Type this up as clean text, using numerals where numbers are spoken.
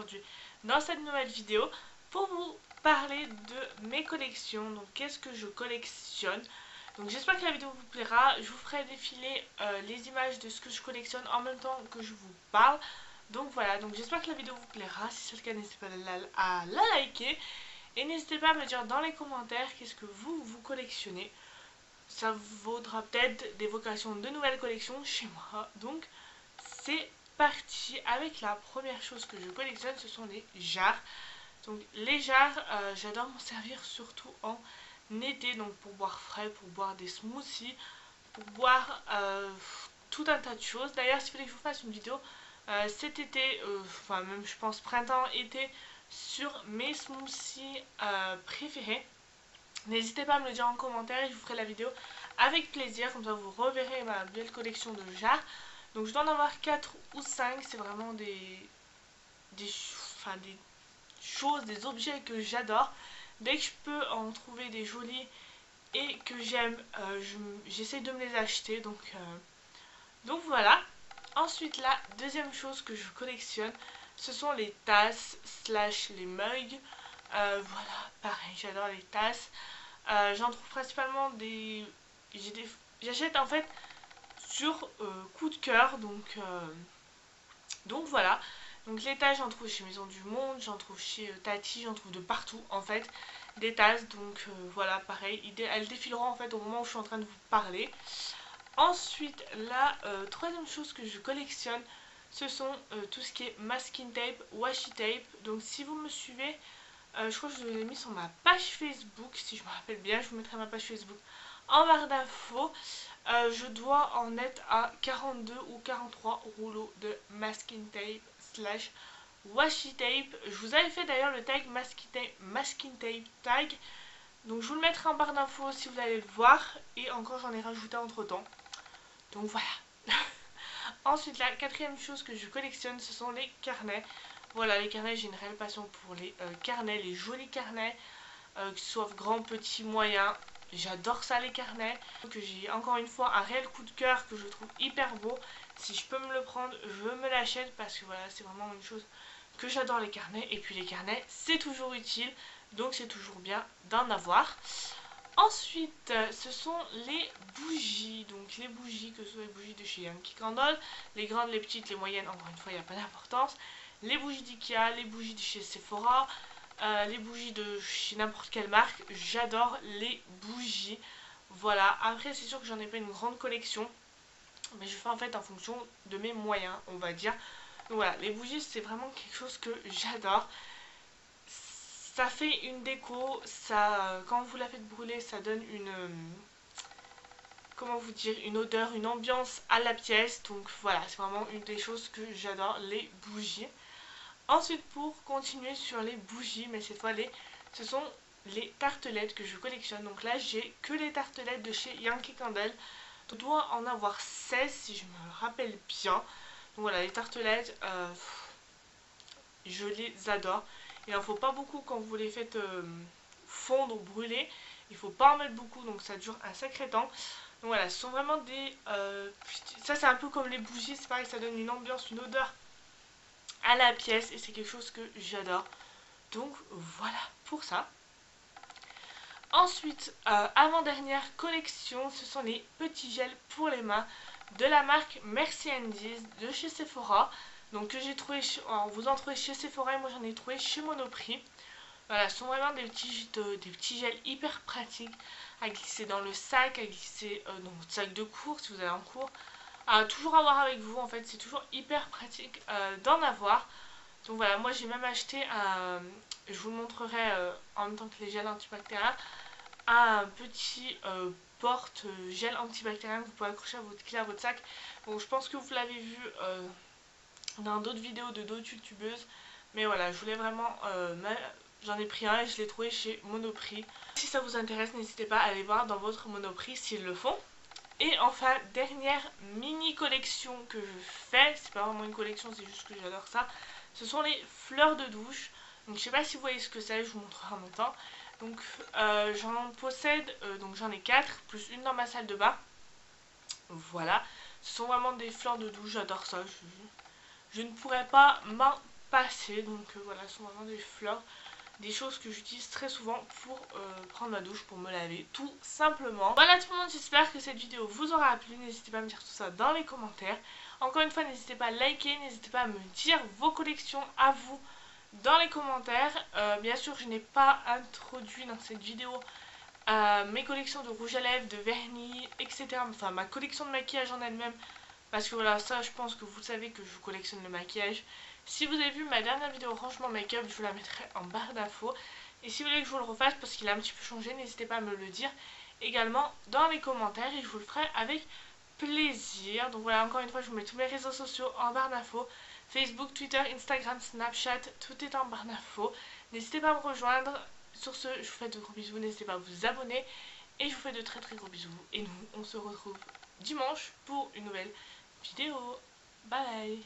aujourd'hui dans cette nouvelle vidéo pour vous parler de mes collections. Donc qu'est-ce que je collectionne. Donc j'espère que la vidéo vous plaira. Je vous ferai défiler les images de ce que je collectionne en même temps que je vous parle. Donc voilà, donc j'espère que la vidéo vous plaira. Si c'est le cas, n'hésitez pas à la liker. Et n'hésitez pas à me dire dans les commentaires qu'est-ce que vous collectionnez. Ça vaudra peut-être d'évocation de nouvelles collections chez moi. Donc c'est parti avec la première chose que je collectionne, ce sont les jarres. Donc les jarres, j'adore m'en servir surtout en été, donc pour boire frais, pour boire des smoothies, pour boire tout un tas de choses. D'ailleurs, s'il fallait que je vous fasse une vidéo cet été, enfin même je pense printemps-été, sur mes smoothies préférés, n'hésitez pas à me le dire en commentaire et je vous ferai la vidéo avec plaisir. Comme ça vous reverrez ma belle collection de jarres. Donc je dois en avoir 4 ou 5, c'est vraiment des choses, des objets que j'adore. Dès que je peux en trouver des jolis et que j'aime, j'essaie de me les acheter. Donc voilà. Ensuite, la deuxième chose que je collectionne, ce sont les tasses slash les mugs. Voilà, pareil, j'adore les tasses. J'en trouve principalement j'achète en fait sur coup de cœur, donc voilà. Donc les tasses, j'en trouve chez Maison du Monde, j'en trouve chez Tati, j'en trouve de partout en fait des tasses. Donc voilà, pareil, elles défileront en fait au moment où je suis en train de vous parler. Ensuite, la troisième chose que je collectionne, ce sont tout ce qui est masking tape, washi tape. Donc si vous me suivez, je crois que je l'ai mis sur ma page Facebook, si je me rappelle bien, je vous mettrai ma page Facebook en barre d'infos. Je dois en être à 42 ou 43 rouleaux de masking tape slash washi tape. Je vous avais fait d'ailleurs le tag masking tape tag, donc je vous le mettrai en barre d'infos si vous allez le voir. Et encore j'en ai rajouté entre temps. Donc voilà. Ensuite, la quatrième chose que je collectionne, ce sont les carnets. Voilà, les carnets, j'ai une réelle passion pour les carnets, les jolis carnets, que ce soit grands, petits, moyens. J'adore ça, les carnets. Que j'ai encore une fois un réel coup de cœur que je trouve hyper beau. Si je peux me le prendre, je me l'achète parce que voilà, c'est vraiment une chose que j'adore, les carnets. Et puis les carnets, c'est toujours utile, donc c'est toujours bien d'en avoir. Ensuite, ce sont les bougies. Donc les bougies, que ce soit les bougies de chez Yankee Candle, les grandes, les petites, les moyennes, encore une fois, il n'y a pas d'importance. Les bougies d'Ikea, les bougies de chez Sephora, les bougies de chez n'importe quelle marque. J'adore les bougies. Voilà, après c'est sûr que j'en ai pas une grande collection, mais je fais en fait en fonction de mes moyens, on va dire. Donc voilà, les bougies, c'est vraiment quelque chose que j'adore. Ça fait une déco, ça, quand vous la faites brûler, ça donne comment vous dire, une odeur, une ambiance à la pièce. Donc voilà, c'est vraiment une des choses que j'adore, les bougies. Ensuite, pour continuer sur les bougies, mais cette fois ce sont les tartelettes que je collectionne. Donc là, j'ai que les tartelettes de chez Yankee Candle. Je dois en avoir 16 si je me rappelle bien. Donc voilà, les tartelettes, je les adore. Il n'en faut pas beaucoup quand vous les faites fondre ou brûler. Il ne faut pas en mettre beaucoup, donc ça dure un sacré temps. Donc voilà, ce sont vraiment des... ça c'est un peu comme les bougies, c'est pareil, ça donne une ambiance, une odeur à la pièce. Et c'est quelque chose que j'adore. Donc voilà pour ça. Ensuite, avant-dernière collection, ce sont les petits gels pour les mains de la marque Merci Andy's de chez Sephora. Donc que j'ai trouvé, vous en trouvez chez Sephora et moi j'en ai trouvé chez Monoprix. Voilà, ce sont vraiment des petits gels hyper pratiques à glisser dans le sac, à glisser dans votre sac de cours si vous allez en cours. À toujours avoir avec vous, en fait, c'est toujours hyper pratique d'en avoir. Donc voilà, moi j'ai même acheté je vous le montrerai en même temps que les gels antibactériens, un petit porte-gel antibactérien que vous pouvez accrocher à votre clé, à votre sac. Donc je pense que vous l'avez vu dans d'autres vidéos de d'autres youtubeuses. Mais voilà, je voulais vraiment... j'en ai pris un et je l'ai trouvé chez Monoprix. Si ça vous intéresse, n'hésitez pas à aller voir dans votre Monoprix s'ils le font. Et enfin, dernière mini collection que je fais, c'est pas vraiment une collection, c'est juste que j'adore ça, ce sont les fleurs de douche. Donc je sais pas si vous voyez ce que c'est, je vous montrerai en même temps. Donc j'en possède, donc j'en ai 4, plus une dans ma salle de bain. Voilà, ce sont vraiment des fleurs de douche, j'adore ça. Je ne pourrais pas m'en pas assez. Donc voilà, ce sont vraiment des fleurs, des choses que j'utilise très souvent pour prendre ma douche, pour me laver, tout simplement. Voilà tout le monde, j'espère que cette vidéo vous aura plu. N'hésitez pas à me dire tout ça dans les commentaires. Encore une fois, n'hésitez pas à liker, n'hésitez pas à me dire vos collections à vous dans les commentaires. Bien sûr, je n'ai pas introduit dans cette vidéo mes collections de rouge à lèvres, de vernis, etc. Enfin, ma collection de maquillage en elle-même. Parce que voilà, ça, je pense que vous savez que je collectionne le maquillage. Si vous avez vu ma dernière vidéo rangement make-up, je vous la mettrai en barre d'infos. Et si vous voulez que je vous le refasse parce qu'il a un petit peu changé, n'hésitez pas à me le dire également dans les commentaires et je vous le ferai avec plaisir. Donc voilà, encore une fois, je vous mets tous mes réseaux sociaux en barre d'infos. Facebook, Twitter, Instagram, Snapchat, tout est en barre d'infos. N'hésitez pas à me rejoindre. Sur ce, je vous fais de gros bisous. N'hésitez pas à vous abonner. Et je vous fais de très très gros bisous. Et nous, on se retrouve dimanche pour une nouvelle vidéo. Bye!